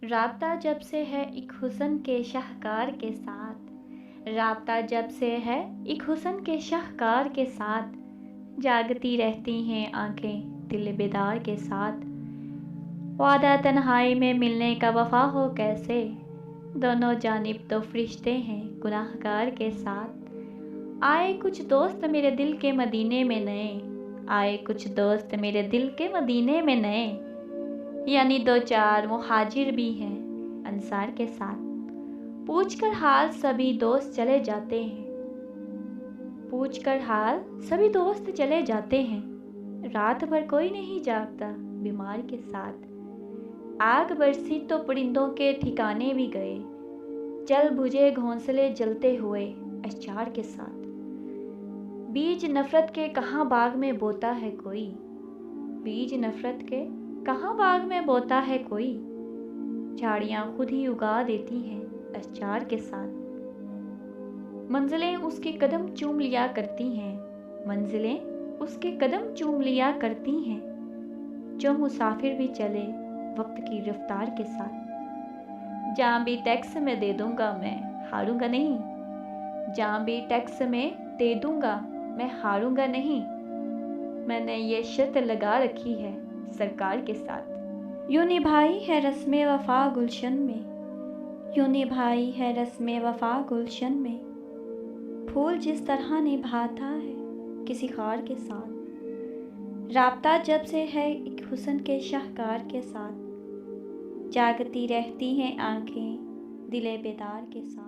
राब्ता जब से है एक हुस्न के शाहकार के साथ, राब्ता जब से है एक हुस्न के शाहकार के साथ, जागती रहती हैं आंखें दिल बेदार के साथ। वादा तन्हाई में मिलने का वफा हो कैसे, दोनों जानिब तो फरिश्ते हैं गुनाहगार के साथ। आए कुछ दोस्त मेरे दिल के मदीने में नए, आए कुछ दोस्त मेरे दिल के मदीने में नए, यानी दो चार मुहाजिर भी हैं अंसार के साथ। पूछकर हाल सभी दोस्त चले जाते हैं, पूछकर हाल सभी दोस्त चले जाते हैं। रात भर कोई नहीं जागता बीमार के साथ। आग बरसी तो परिंदों के ठिकाने भी गए, जल बुझे घोंसले जलते हुए अचार के साथ। बीज नफरत के कहाँ बाग में बोता है कोई, बीज नफरत के कहाँ बाग में बोता है कोई, झाड़ियाँ खुद ही उगा देती हैं अचार के साथ। मंजिलें उसके कदम चूम लिया करती हैं, मंजिलें उसके कदम चूम लिया करती हैं, जो मुसाफिर भी चले वक्त की रफ्तार के साथ। जहाँ भी टैक्स में दे दूंगा मैं हारूंगा नहीं, जहाँ भी टैक्स में दे दूंगा मैं हारूंगा नहीं, मैंने ये शर्त लगा रखी है सरकार के साथ। यूं निभाई है रस्में वफा गुलशन में, यूं निभाई है रस्में वफा गुलशन में, फूल जिस तरह निभाता है किसी खार के साथ। राब्ता जब से है एक हुस्न के शाहकार के साथ, जागती रहती हैं आंखें दिले बेदार के साथ।